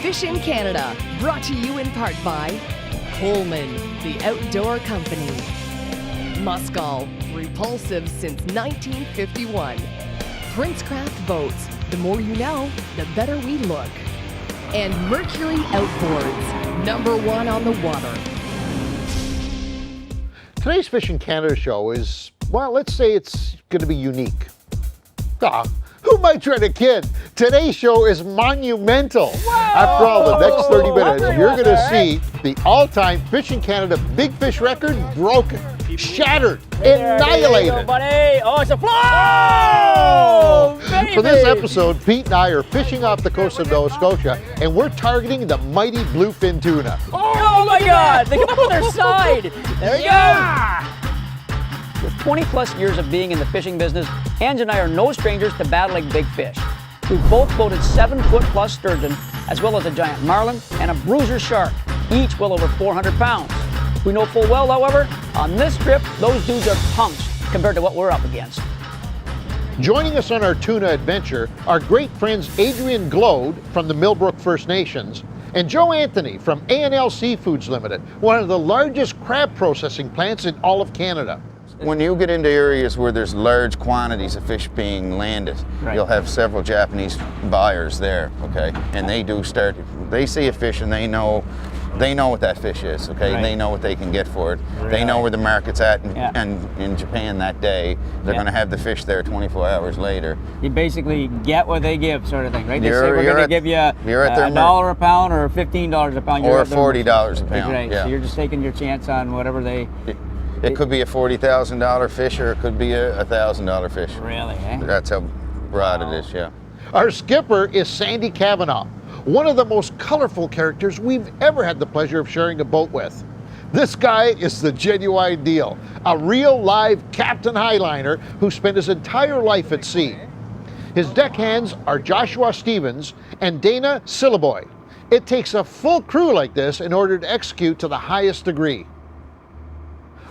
Fish in Canada, brought to you in part by Coleman, the outdoor company. Muskol, repulsive since 1951. Princecraft Boats, the more you know, the better we look. And Mercury Outboards, #1 on the water. Today's Fish in Canada show is, well, let's say it's going to be unique. Who might try to kid? Today's show is monumental. Whoa! After all, the next 30 minutes, you're going to see the all-time Fish in Canada big fish record broken, shattered, annihilated. There you go, buddy. Oh, it's a flow! Baby! For this episode, Pete and I are fishing off the coast of Nova Scotia, and we're targeting the mighty Bluefin Tuna. Oh my God! They come up on their side. There you go. With 20 plus years of being in the fishing business, Ange and I are no strangers to battling big fish. We've both boated 7-foot plus sturgeon, as well as a giant marlin and a bruiser shark, each well over 400 pounds. We know full well, however, on this trip, those dudes are punks compared to what we're up against. Joining us on our tuna adventure are great friends Adrian Glode from the Millbrook First Nations and Joe Anthony from A&L Seafoods Limited, one of the largest crab processing plants in all of Canada. When you get into areas where there's large quantities of fish being landed, you'll have several Japanese buyers there, okay? And they see a fish and they know what that fish is, okay? Right. They know what they can get for it. Really? They know where the market's at, and in Japan that day, they're gonna have the fish there 24 hours later. You basically get what they give, sort of thing, right? They say You're we're going to at- give you you're at their $1 a pound or $15 a pound. Or $40 a pound, Right, yeah. so you're just taking your chance on whatever they... It could be a $40,000 fish, or it could be a $1,000 fish. Really, eh? That's how broad it is, yeah. Our skipper is Sandy Cavanaugh, one of the most colorful characters we've ever had the pleasure of sharing a boat with. This guy is the genuine deal, a real live Captain Highliner who spent his entire life at sea. His deckhands are Joshua Stevens and Dana Sillaboy. It takes a full crew like this in order to execute to the highest degree.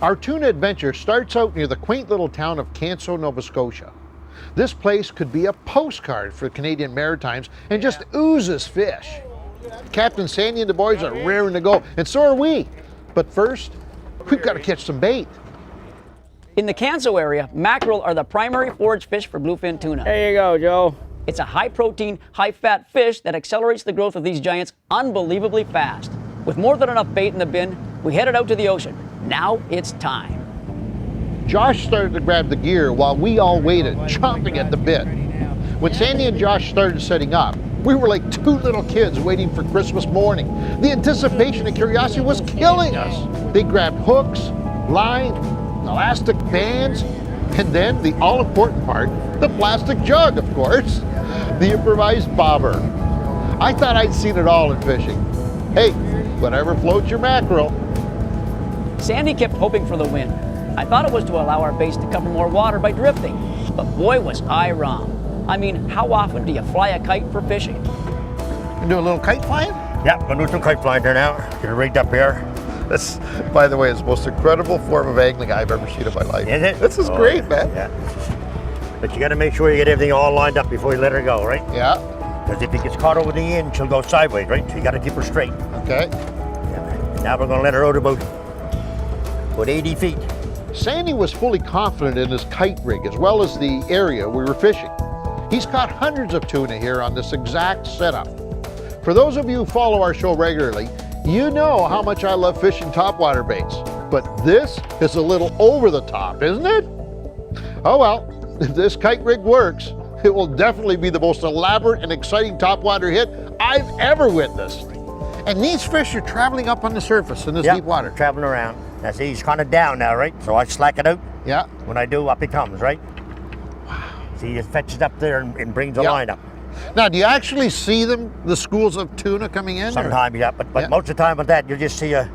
Our tuna adventure starts out near the quaint little town of Canso, Nova Scotia. This place could be a postcard for Canadian Maritimes and just oozes fish. Captain Sandy and the boys are raring to go, and so are we. But first, we've got to catch some bait. In the Canso area, mackerel are the primary forage fish for bluefin tuna. There you go, Joe. It's a high-protein, high-fat fish that accelerates the growth of these giants unbelievably fast. With more than enough bait in the bin, we headed out to the ocean. Now it's time. Josh started to grab the gear while we all waited, chomping at the bit. When Sandy and Josh started setting up, we were like two little kids waiting for Christmas morning. The anticipation and curiosity was killing us. They grabbed hooks, line, elastic bands, and then the all-important part, the plastic jug, of course, the improvised bobber. I thought I'd seen it all in fishing. Hey, whatever floats your mackerel. Sandy kept hoping for the wind. I thought it was to allow our base to cover more water by drifting, but boy was I wrong. I mean, how often do you fly a kite for fishing? You do a little kite flying? Yeah, I'm gonna do some kite flying here now. Get it rigged up here. This, by the way, is the most incredible form of angling I've ever seen in my life. Is it? This is great, man. Yeah. But you gotta make sure you get everything all lined up before you let her go, right? Yeah, Because if it gets caught over the end, she'll go sideways, right? So you gotta keep her straight. okay. Yeah. Now we're gonna let her out about 80 feet. Sandy was fully confident in his kite rig as well as the area we were fishing. He's caught hundreds of tuna here on this exact setup. For those of you who follow our show regularly, you know how much I love fishing topwater baits. But this is a little over the top, isn't it? Oh well, if this kite rig works, it will definitely be the most elaborate and exciting topwater hit I've ever witnessed. And these fish are traveling up on the surface in this deep water. Traveling around. Now see, he's kind of down now, right? So I slack it out. Yeah. When I do, up he comes, right? Wow. See, he fetches up there and brings the line up. Now, do you actually see them, the schools of tuna coming in? Sometimes, yeah, but most of the time with that, you just see a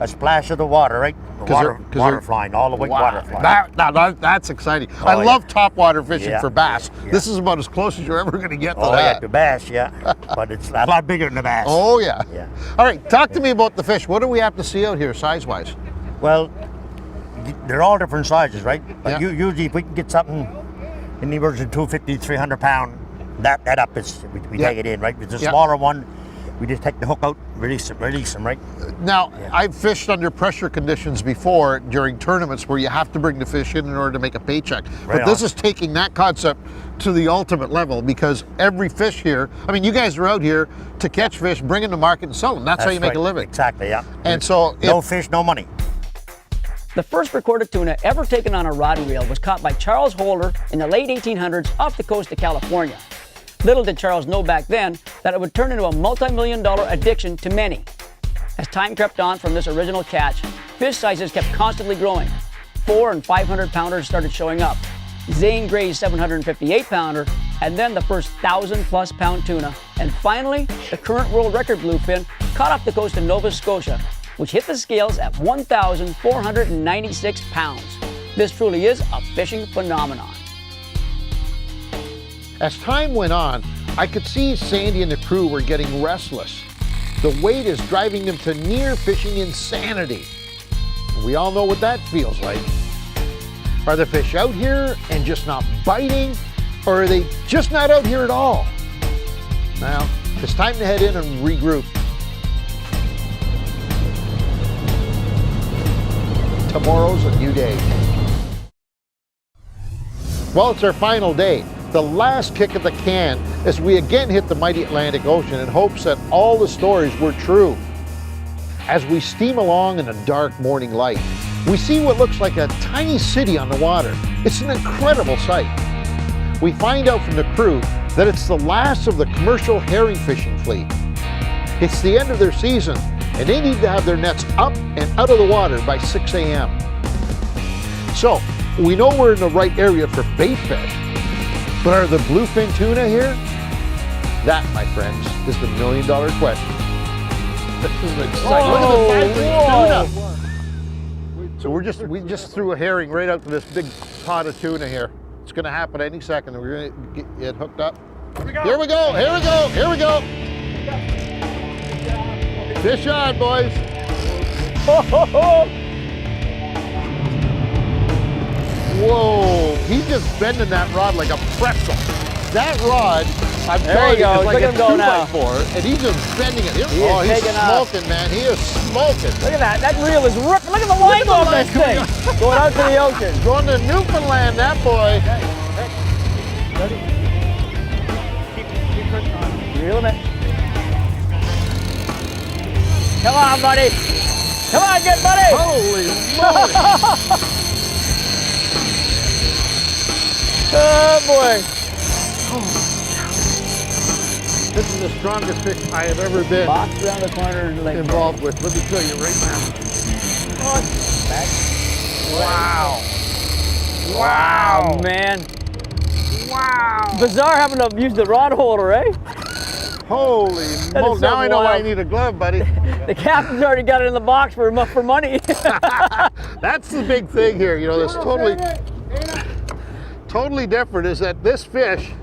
splash of the water, right? Water flying, all the way water flying. That's exciting. Oh, I love topwater fishing for bass. Yeah. This is about as close as you're ever going to get to Oh, that. yeah, the bass, yeah. But it's a lot bigger than the bass. Oh, yeah. Yeah. All right, talk to me about the fish. What do we have to see out here size-wise? Well, they're all different sizes, right? But Yeah. usually if we can get something anywhere from 250 to 300 pound, that up is, we take it in, right? It's a smaller one, We just take the hook out, release them, right? Now, I've fished under pressure conditions before during tournaments where you have to bring the fish in order to make a paycheck. But this is taking that concept to the ultimate level, because every fish here, I mean, you guys are out here to catch fish, bring them to market and sell them. That's how you make a living. Exactly, yeah. And so no fish, no money. The first recorded tuna ever taken on a rod and reel was caught by Charles Holder in the late 1800s off the coast of California. Little did Charles know back then that it would turn into a multi-million-dollar addiction to many. As time crept on from this original catch, fish sizes kept constantly growing. 400 and 500 pounders started showing up. Zane Gray's 758 pounder, and then the first 1,000+ pound tuna, and finally, the current world record bluefin caught off the coast of Nova Scotia, which hit the scales at 1,496 pounds. This truly is a fishing phenomenon. as time went on, I could see Sandy and the crew were getting restless. The weight is driving them to near fishing insanity. We all know what that feels like. Are the fish out here and just not biting, or are they just not out here at all? Now, it's time to head in and regroup. Tomorrow's a new day. Well, it's our final day, the last kick of the can, as we again hit the mighty Atlantic Ocean in hopes that all the stories were true. As we steam along in the dark morning light, we see what looks like a tiny city on the water. It's an incredible sight. We find out from the crew that it's the last of the commercial herring fishing fleet. It's the end of their season, and they need to have their nets up and out of the water by 6 a.m. So, we know we're in the right area for bait fish, but are the bluefin tuna here? That, my friends, is the million-dollar question. This is exciting. Look at the size of the tuna. So we just threw a herring right out to this big pot of tuna here. It's going to happen any second. We're going to get hooked up. Here we go. Here we go. Here we go. Here we go. Fish on, boys. Whoa, he's just bending that rod like a pretzel. That rod, I'm telling you, is like a 2x4, and he's just bending it. He's smoking, man. He is smoking. Look at that. That reel is ripping. Look at the line on this thing. Going out to the ocean. Going to Newfoundland, that boy. Ready? Keep pushing on. Reeling it. Come on, buddy. Come on, good buddy. Holy moly. Oh, boy. This is the strongest fish I have ever been Box around the corner involved with. Let me tell you right now. Back. Wow. Wow, man. Wow. Bizarre having to use the rod holder, eh? Holy moly. Now I know why I need a glove, buddy. The captain's already got it in the box for money. That's the big thing here. You know, this totally different is that this fish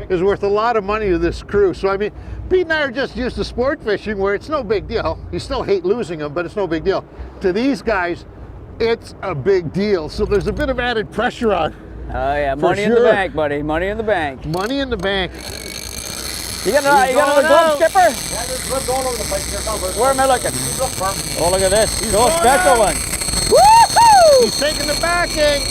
is worth a lot of money to this crew. So, I mean, Pete and I are just used to sport fishing where it's no big deal. You still hate losing them, but it's no big deal. To these guys, it's a big deal. So there's a bit of added pressure on. Oh, yeah. Money in the bank, buddy. Money in the bank. Money in the bank. You got another glove, Skipper? Yeah, there's glove going over the place here. Where am I looking? Oh, look at this. He's a special one. Woohoo! He's taking the backing.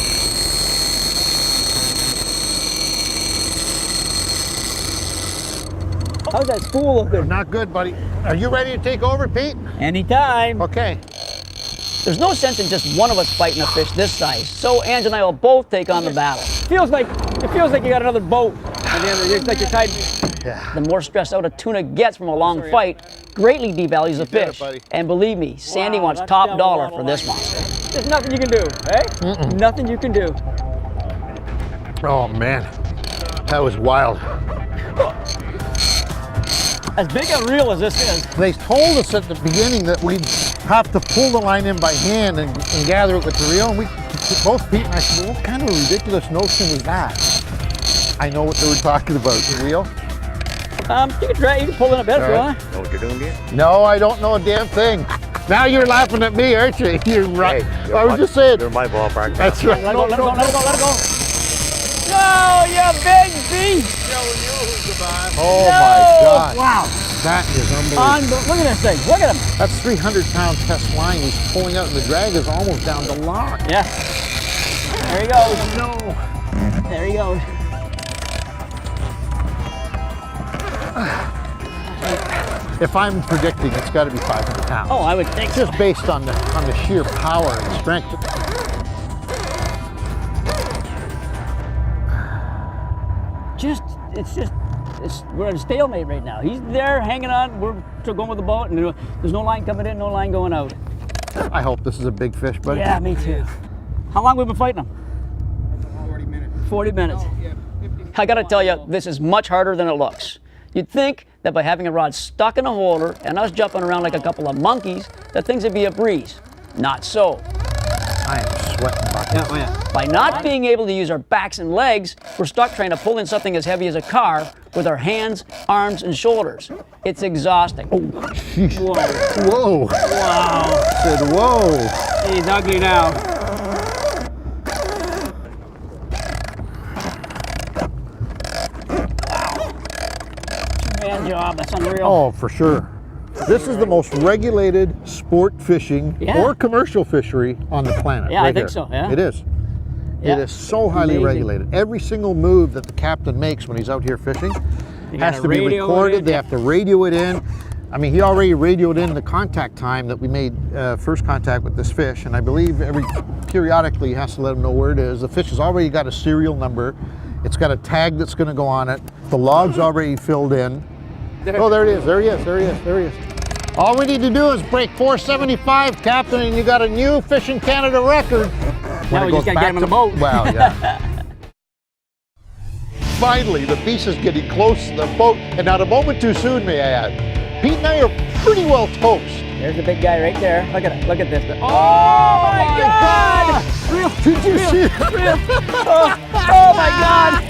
How's that spool looking? Not good, buddy. Are you ready to take over, Pete? Anytime. Okay. There's no sense in just one of us fighting a fish this size, so Angelo and I will both take on the battle. It feels like you got another boat. And then it's like you're tied. Yeah. The more stressed out a tuna gets from a long fight greatly devalues the fish. And believe me, Sandy wants top dollar for this one. There's nothing you can do, eh? Nothing you can do. Oh, man. That was wild. As big a reel as this is. They told us at the beginning that we'd have to pull the line in by hand and gather it with the reel. And both Pete and I said, well, what kind of a ridiculous notion was that? I know what they were talking about. The reel? You can pull in a bit if you want. Know what you're doing here? No, I don't know a damn thing. Now you're laughing at me, aren't you? You're right. Hey, I was just saying. You're my ballpark. That's right. Let it go. No, you big beast! Oh my God. Wow. That is unbelievable. Look at this thing. Look at him. That's 300-pound test line he's pulling out, and the drag is almost down to lock. Yeah. There he goes. No. There he goes. If I'm predicting, it's got to be 500 pounds. Oh, I would think so. Just based on the sheer power and strength. We're at a stalemate right now. He's there hanging on. We're still going with the boat, and there's no line coming in, no line going out. I hope this is a big fish, buddy. Yeah, me too. How long have we been fighting him? 40 minutes. 40 minutes. Oh, yeah, 50. I gotta tell you, this is much harder than it looks. You'd think that by having a rod stuck in a holder and us jumping around like a couple of monkeys, that things would be a breeze. Not so. I am sweating buckets. By not being able to use our backs and legs, we're stuck trying to pull in something as heavy as a car with our hands, arms, and shoulders. It's exhausting. Oh, Whoa. whoa. Wow. Said whoa. He's ugly now. Two-man job, that's unreal. Oh, for sure. This is the most regulated sport fishing or commercial fishery on the planet. Yeah, right I think here. so, yeah. It is. Yeah. It is so highly Amazing. regulated. Every single move that the captain makes when he's out here fishing has to be recorded. They have to radio it in. I mean, he already radioed in the contact time that we made first contact with this fish, and I believe periodically he has to let him know where it is. The fish has already got a serial number. It's got a tag that's going to go on it. The log's already filled in. Oh, there it is. There he is. There he is. There he is. All we need to do is break 475, Captain, and you got a new Fishing Canada record. Now we just gotta get him in the boat. Wow, yeah. Finally, the beast is getting close to the boat, and not a moment too soon, may I add. Pete and I are pretty well toast. There's the big guy right there. Look at it. Look at this. Oh my God! Real. Did you see it? Real. Oh my God!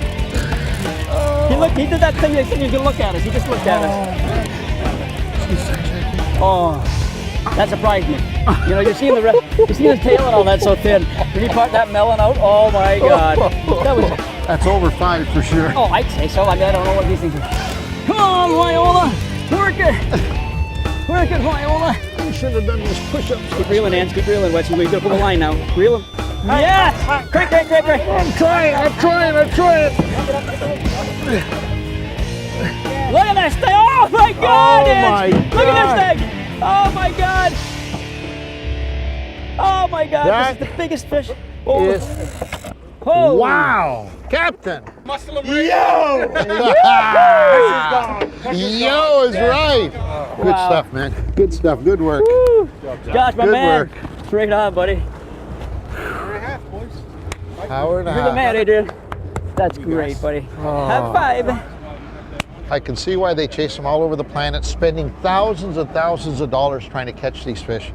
He did that thing they said you can look at us. He just looked at us. Oh, that surprised me. You know, you're seeing his tail and all that so thin. Did he part that melon out? Oh my God. That's over 5 for sure. Oh, I'd say so. I don't know what these things are. Come on, Viola. Work it. Work it, Viola. You should have done these push-ups. Keep reeling, Hans. Keep reeling, Wes. We're going to pull the line now. Reel him. Yes! Quick. I'm trying. Look at this thing! Oh my God! Oh my Look at God. this thing! Oh my God! Oh my God! That this is the biggest fish. Wow, Captain! Muscle him Yo! Yo is right. Good stuff, man. Good stuff. Good work. Woo. Josh, my Good man. work. Straight on, buddy. Hour and a You're the half. man, Adrian. That's great, buddy. Have 5. I can see why they chase them all over the planet, spending thousands and thousands of dollars trying to catch these fish.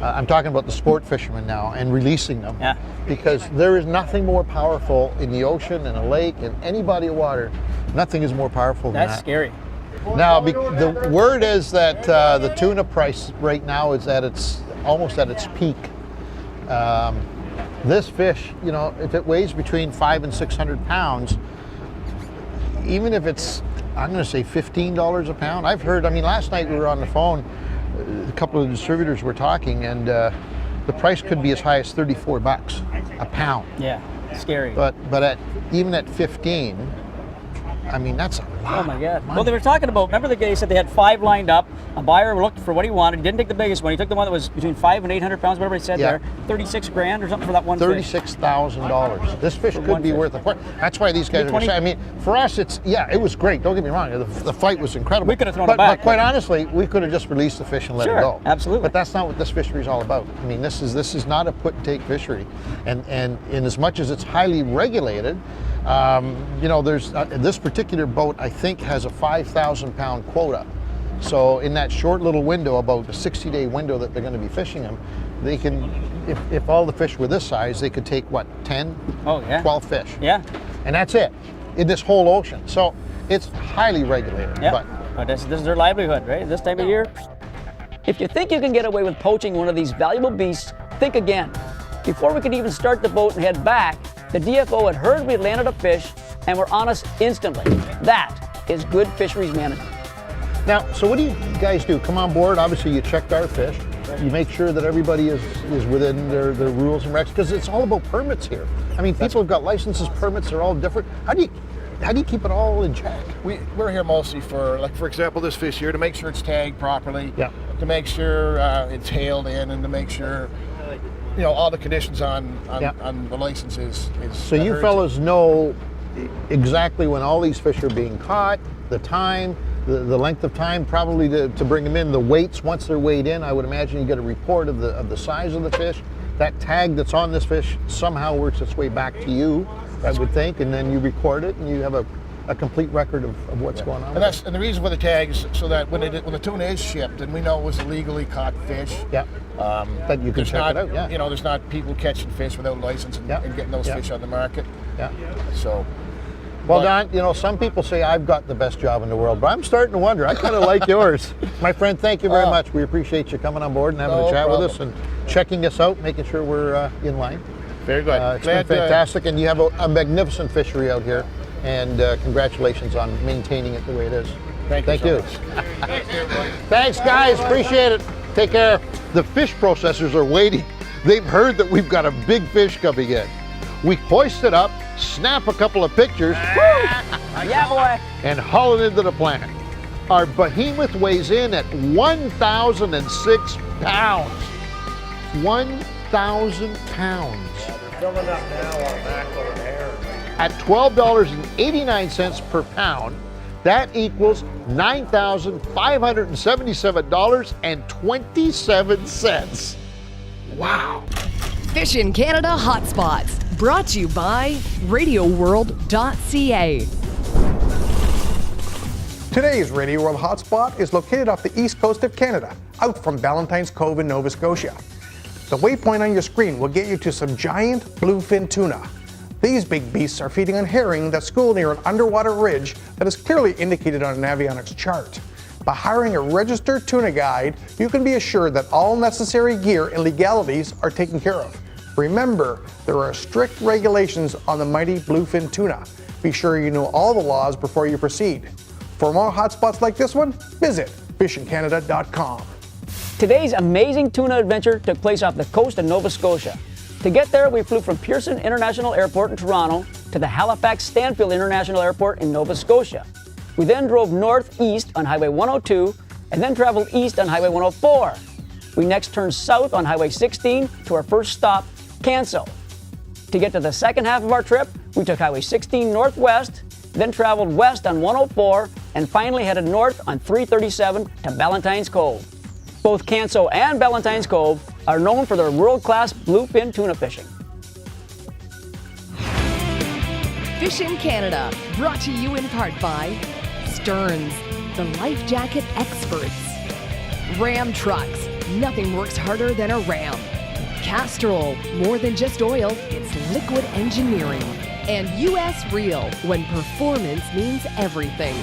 I'm talking about the sport fishermen now and releasing them. Yeah. Because there is nothing more powerful in the ocean, in a lake, in any body of water. Nothing is more powerful than that. That's scary. Now, the word is that the tuna price right now is almost at its peak. This fish, you know, if it weighs between 500 and 600 pounds, even if it's, I'm going to say $15 a pound. I've heard, I mean, last night we were on the phone, a couple of distributors were talking, and the price could be as high as 34 bucks a pound. Yeah, scary. But even at 15, I mean, that's a lot. Oh my God. Money. Well, they were talking about, remember the guy said they had 5 lined up. A buyer looked for what he wanted. He didn't take the biggest one. He took the one that was between 500 and 800 pounds, whatever he said there. 36 grand or something for that one fish. $36,000. This fish could one be fish. worth a fortune. That's why these guys are 20. I mean, for us, it was great. Don't get me wrong. The fight was incredible. We could have thrown but, it back. But quite honestly, we could have just released the fish and let it go. Absolutely. But that's not what this fishery is all about. I mean, this is not a put and take fishery. And in as much as it's highly regulated, you know, there's this particular boat, I think, has a 5,000 pound quota. So in that short little window, about a 60-day window that they're going to be fishing them, they can, if all the fish were this size, they could take what, 10, 12 fish. Yeah. And that's it in this whole ocean. So it's highly regulated. Yeah. But this is their livelihood, right? This time of year. If you think you can get away with poaching one of these valuable beasts, think again. Before we could even start the boat and head back, the DFO had heard we landed a fish and were on us instantly. That is good fisheries management. Now, so what do you guys do? Come on board, obviously you checked our fish. You make sure that everybody is within their rules and regs, because it's all about permits here. I mean, people have got licenses, permits, they're all different. How do you keep it all in check? We're here mostly for, like, for example, this fish here, to make sure it's tagged properly, Yeah. to make sure it's hailed in, and to make sure, you know, all the conditions on the license is So you adhered fellas know exactly when all these fish are being caught, the time, the length of time probably to bring them in, the weights once they're weighed in. I would imagine you get a report of the size of the fish. That tag that's on this fish somehow works its way back to you, I would think, and then you record it and you have a complete record of what's going on. And the reason for the tag is so that when the tuna is shipped and we know it was a legally caught fish, Yeah. That you can there's check not, it out. Yeah. you know, there's not people catching fish without license and getting those fish on the market. Yeah. So, Well, Don, you know, some people say I've got the best job in the world, but I'm starting to wonder. I kind of like yours. My friend, thank you very much. We appreciate you coming on board and having a chat with us and checking us out, making sure we're in line. very good. It's been fantastic, and you have a magnificent fishery out here, and congratulations on maintaining it the way it is. Thank you. Thanks, guys. Appreciate it. Take care. The fish processors are waiting. They've heard that we've got a big fish coming in. We hoist it up, snap a couple of pictures, Yeah, boy. and haul it into the plant. Our behemoth weighs in at 1,006 pounds. 1,000 pounds. Filling up now on mackerel and herring. At $12.89 per pound, that equals $9,577.27. Wow. Fish in Canada Hotspots, brought to you by RadioWorld.ca. Today's Radio World Hotspot is located off the east coast of Canada, out from Valentine's Cove in Nova Scotia. The waypoint on your screen will get you to some giant bluefin tuna. These big beasts are feeding on herring that school near an underwater ridge that is clearly indicated on an avionics chart. By hiring a registered tuna guide, you can be assured that all necessary gear and legalities are taken care of. Remember, there are strict regulations on the mighty bluefin tuna. Be sure you know all the laws before you proceed. For more hotspots like this one, visit fishandcanada.com. Today's amazing tuna adventure took place off the coast of Nova Scotia. To get there, we flew from Pearson International Airport in Toronto to the Halifax Stanfield International Airport in Nova Scotia. We then drove northeast on Highway 102 and then traveled east on Highway 104. We next turned south on Highway 16 to our first stop, Canso. To get to the second half of our trip, we took Highway 16 northwest, then traveled west on 104, and finally headed north on 337 to Valentine's Cove. Both Canso and Valentine's Cove are known for their world-class bluefin tuna fishing. Fish in Canada, brought to you in part by Stearns, the life jacket experts. Ram Trucks, nothing works harder than a Ram. Castrol, more than just oil, it's liquid engineering. And US Reel, when performance means everything.